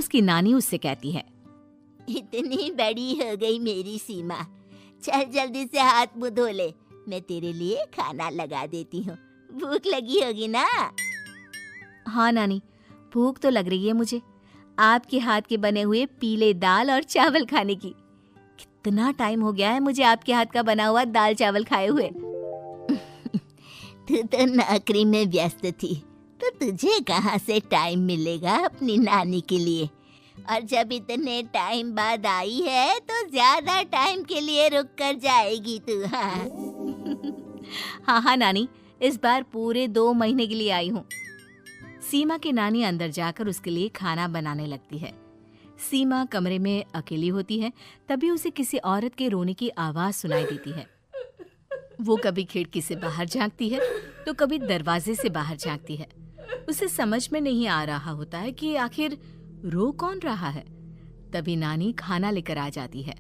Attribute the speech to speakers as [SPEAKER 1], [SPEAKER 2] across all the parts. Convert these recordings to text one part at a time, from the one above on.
[SPEAKER 1] उसकी नानी उससे कहती है,
[SPEAKER 2] इतनी बड़ी हो गई मेरी सीमा, चल जल्दी से हाथ मुंह धो ले, मैं तेरे लिए खाना लगा देती हूँ। भूख लगी होगी ना?
[SPEAKER 1] हाँ नानी, भूख तो लग रही है मुझे, आपके हाथ के बने हुए पीले दाल और चावल खाने की। कितना टाइम हो गया है मुझे आपके हाथ का बना हुआ दाल चावल खाए हुए।
[SPEAKER 2] तू तो नौकरी में व्यस्त थी, तो तुझे कहाँ से टाइम मिलेगा अपनी नानी के लिए? और जब इतने टाइम बाद आई है तो ज्यादा टाइम के लिए रुक कर जाएगी तू।
[SPEAKER 1] हाँ हाँ नानी, इस बार पूरे 2 महीने के लिए आई हूँ। सीमा की नानी अंदर जाकर उसके लिए खाना बनाने लगती है। सीमा कमरे में अकेली होती है, तभी उसे किसी औरत के रोने की आवाज सुनाई देती है। वो कभी खिड़की से बाहर झांकती है तो कभी दरवाजे से बाहर झांकती है। उसे समझ में नहीं आ रहा होता है कि आखिर रो कौन रहा है। तभी नानी खाना लेकर आ जाती है।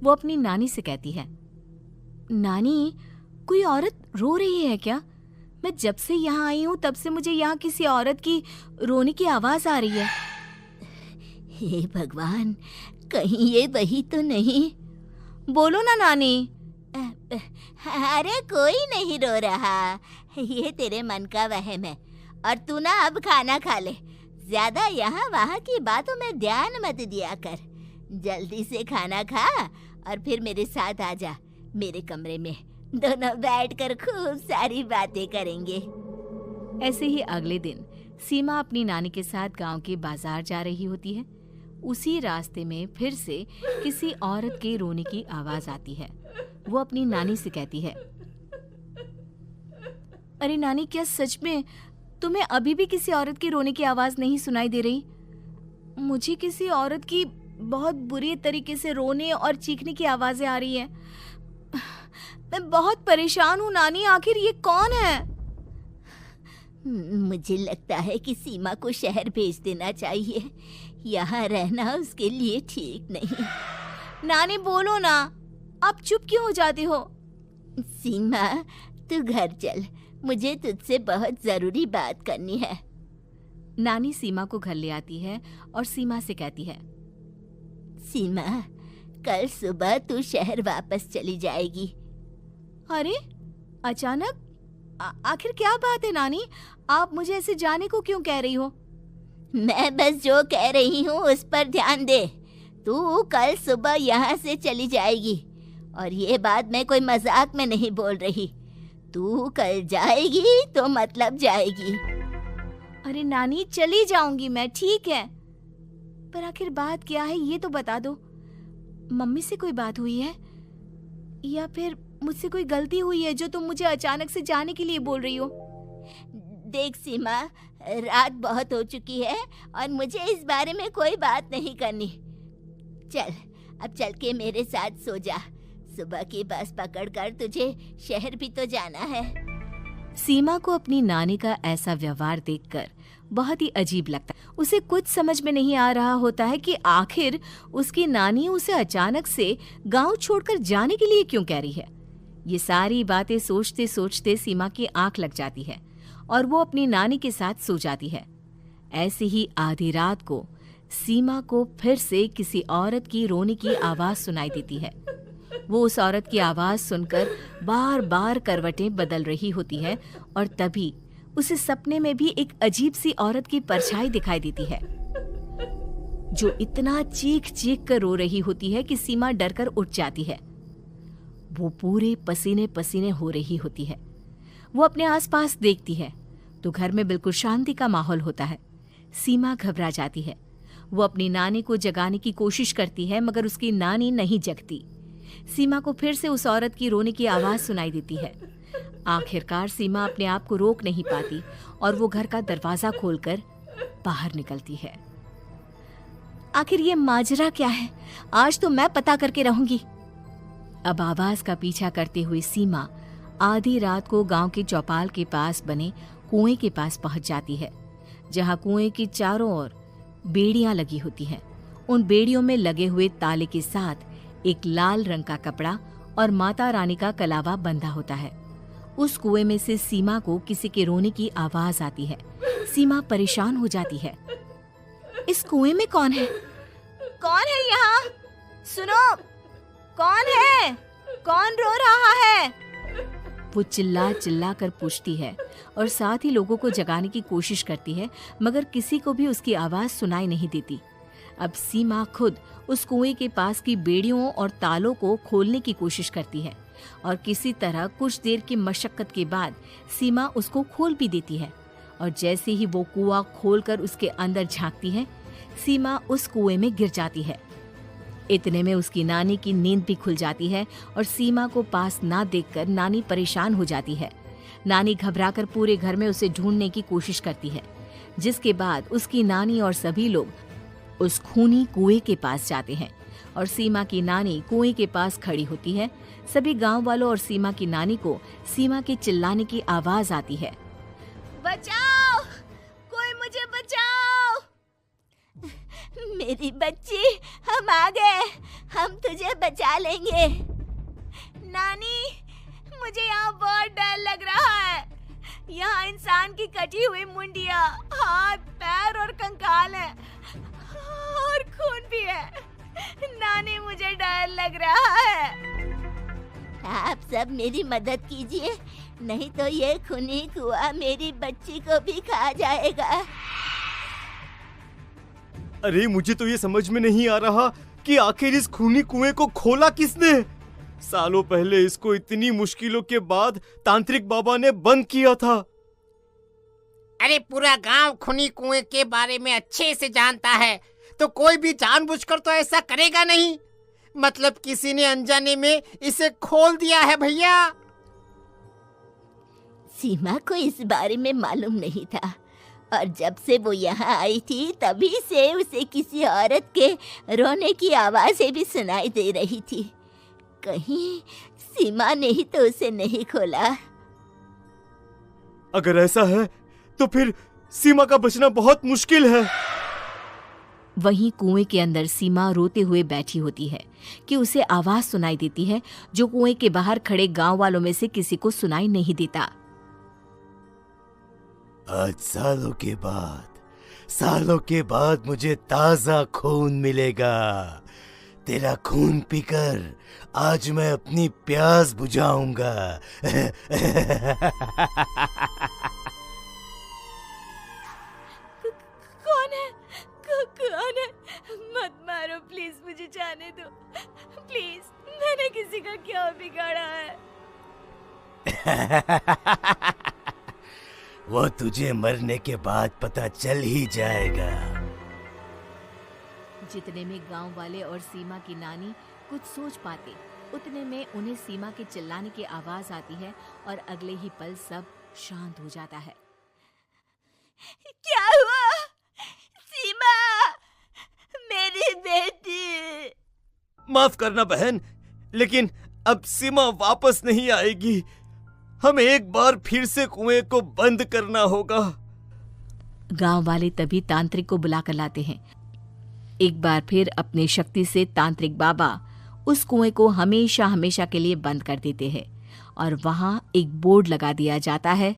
[SPEAKER 1] वो अपनी नानी से कहती है, नानी, कोई औरत रो रही है क्या? मैं जब से यहाँ आई हूँ तब से मुझे यहाँ किसी औरत की रोने की आवाज आ रही है।
[SPEAKER 2] हे भगवान, कहीं ये वही तो नहीं?
[SPEAKER 1] बोलो ना नानी।
[SPEAKER 2] अरे कोई नहीं रो रहा, ये तेरे मन का वहम है। और तू ना अब खाना खा ले, ज्यादा यहाँ वहाँ की बातों में ध्यान मत दिया कर। जल्दी से खाना खा और फिर मेरे साथ आ जा मेरे कमरे में, दोनों बैठकर खूब सारी बातें करेंगे।
[SPEAKER 1] ऐसे ही अगले दिन सीमा अपनी नानी के साथ गांव के बाजार जा रही होती है। उसी रास्ते में फिर से किसी औरत के रोने की आवाज आती है। वो अपनी नानी से कहती है, अरे नानी, क्या सच में तुम्हें अभी भी किसी औरत की रोने की आवाज नहीं सुनाई दे रही? मुझे किसी औरत की बहुत बुरी तरीके से रोने और चीखने की आवाजें आ रही हैं। मैं बहुत परेशान हूँ नानी, आखिर ये कौन है?
[SPEAKER 2] मुझे लगता है कि सीमा को शहर भेज देना चाहिए, यहाँ रहना उसके लिए ठीक नहीं।
[SPEAKER 1] नानी बोलो ना, आप चुप क्यों हो जाती हो?
[SPEAKER 2] सीमा, तू घर चल, मुझे तुझसे बहुत जरूरी बात करनी है।
[SPEAKER 1] नानी सीमा को घर ले आती है और सीमा से कहती है,
[SPEAKER 2] सीमा, कल सुबह तू शहर वापस चली जाएगी।
[SPEAKER 1] अरे अचानक? आखिर क्या बात है नानी, आप मुझे ऐसे जाने को क्यों कह रही हो?
[SPEAKER 2] मैं बस जो कह रही हूँ उस पर ध्यान दे। तू कल सुबह यहाँ से चली जाएगी, और ये बात मैं कोई मजाक में नहीं बोल रही। तू कल जाएगी तो मतलब जाएगी।
[SPEAKER 1] अरे नानी, चली जाऊंगी मैं, ठीक है, पर आखिर बात क्या है ये तो बता दो। मम्मी से कोई बात हुई है या फिर मुझसे कोई गलती हुई है जो तुम मुझे अचानक से जाने के लिए बोल रही हो?
[SPEAKER 2] देख सीमा, रात बहुत हो चुकी है और मुझे इस बारे में कोई बात नहीं करनी। चल, अब चल के मेरे साथ सो जा। सुबह की बस पकड़कर तुझे शहर भी तो जाना है।
[SPEAKER 1] सीमा को अपनी नानी का ऐसा व्यवहार देखकर बहुत ही अजीब लगता है। उसे कुछ समझ में नहीं आ रहा होता है कि आखिर उसकी नानी उसे अचानक से गांव छोड़कर जाने के लिए क्यों कह रही है। ये सारी बातें सोचते सोचते सीमा की आंख लग जाती है और वो अपनी नानी के साथ सो जाती है। ऐसे ही आधी रात को सीमा को फिर से किसी औरत की रोने की आवाज सुनाई देती है। वो उस औरत की आवाज सुनकर बार बार करवटें बदल रही होती है और तभी उसे सपने में भी एक अजीब सी औरत की परछाई दिखाई देती है, जो इतना चीख चीख कर रो रही होती है कि सीमा डरकर उठ जाती है। वो पूरे पसीने पसीने हो रही होती है। वो अपने आसपास देखती है तो घर में बिल्कुल शांति का माहौल होता है। सीमा घबरा जाती है। वो अपनी नानी को जगाने की कोशिश करती है मगर उसकी नानी नहीं जगती। सीमा को फिर से उस औरत की रोने की आवाज सुनाई देती है। आखिरकार सीमा अपने आप को रोक नहीं पाती और वो घर का दरवाजा खोलकर बाहर निकलती है। आखिर ये माजरा क्या है? आज तो मैं पता करके रहूंगी। अब आवाज का पीछा करते हुए सीमा आधी रात को गांव के चौपाल के पास बने कुएं के पास पहुंच जाती है, जहां कुएं की चारों ओर बेड़ियां लगी होती हैं। उन बेड़ियों में लगे हुए ताले के साथ एक लाल रंग का कपड़ा और माता रानी का कलावा बंधा होता है। उस कुएं में से सीमा को किसी के रोने की आवाज आती है। सीमा परेशान हो जाती है। इस कुएं में कौन है? कौन है यहाँ? सुनो, कौन है? कौन रो रहा है? वो चिल्ला चिल्ला कर पूछती है और साथ ही लोगों को जगाने की कोशिश करती है, मगर किसी को भी उसकी आवाज सुनाई नहीं देती। अब सीमा खुद उस कुएं के पास की बेड़ियों और तालों को खोलने की कोशिश करती है और किसी तरह कुछ देर की मशक्कत के बाद सीमा उसको खोल भी देती है। और जैसे ही वो कुआं खोलकर उसके अंदर झांकती है, सीमा उस कुएं में गिर जाती है। इतने में उसकी नानी की नींद भी खुल जाती है और सीमा को पास ना देखकर नानी परेशान हो जाती है। नानी घबराकर पूरे घर में उसे ढूंढने की कोशिश करती है, जिसके बाद उसकी नानी और सभी लोग उस खूनी कुएं के पास जाते हैं और सीमा की नानी कुएं के पास खड़ी होती है। सभी गांव वालों और सीमा की नानी को सीमा के चिल्लाने की आवाज आती है, बचाओ, कोई मुझे बचाओ।
[SPEAKER 2] मेरी बच्ची, हम आ गए, हम तुझे बचा लेंगे।
[SPEAKER 1] नानी, मुझे यहाँ बहुत डर लग रहा है। यहाँ इंसान की कटी हुई मुंडिया, हाथ, पैर और कंकाल है और खून भी है। नानी, मुझे डर लग रहा है।
[SPEAKER 2] आप सब मेरी मदद कीजिए, नहीं तो ये खूनी कुआं मेरी बच्ची को भी खा जाएगा।
[SPEAKER 3] अरे मुझे तो ये समझ में नहीं आ रहा कि आखिर इस खूनी कुएं को खोला किसने। सालों पहले इसको इतनी मुश्किलों के बाद तांत्रिक बाबा ने बंद किया था।
[SPEAKER 4] अरे पूरा गांव खूनी कुएं के बारे में अच्छे से जानता है, तो कोई भी जानबूझकर तो ऐसा करेगा नहीं। मतलब किसी ने अनजाने में इसे खोल दिया है भैया।
[SPEAKER 2] सीमा को इस बारे में मालूम नहीं था और जब से वो यहाँ आई थी तभी से उसे किसी औरत के रोने की आवाज़ें भी सुनाई दे रही थी। कहीं सीमा ने ही तो उसे नहीं खोला।
[SPEAKER 3] अगर ऐसा है तो फिर सीमा का बचना बहुत मुश्किल है।
[SPEAKER 1] वहीं कुएं के अंदर सीमा रोते हुए बैठी होती है कि उसे आवाज सुनाई देती है जो कुएं के बाहर खड़े गांव वालों में से किसी को सुनाई नहीं देता।
[SPEAKER 3] आज सालों के बाद मुझे ताजा खून मिलेगा। तेरा खून पीकर आज मैं अपनी प्यास बुझाऊंगा।
[SPEAKER 1] कौन है? मत मारो प्लीज, मुझे जाने दो प्लीज। मैंने किसी का क्या बिगाड़ा है?
[SPEAKER 3] वो तुझे मरने के बाद पता चल ही जाएगा।
[SPEAKER 1] जितने में गांव वाले और सीमा की नानी कुछ सोच पाते, उतने में उन्हें सीमा के चिल्लाने की आवाज आती है और अगले ही पल सब शांत हो जाता है।
[SPEAKER 2] क्या हुआ? सीमा, मेरी बेटी।
[SPEAKER 3] माफ करना बहन, लेकिन अब सीमा वापस नहीं आएगी। हमें एक बार फिर से कुएं को बंद करना होगा।
[SPEAKER 1] गांव वाले तभी तांत्रिक को बुला कर लाते हैं। एक बार फिर अपनी शक्ति से तांत्रिक बाबा उस कुएं को हमेशा हमेशा के लिए बंद कर देते हैं और वहां एक बोर्ड लगा दिया जाता है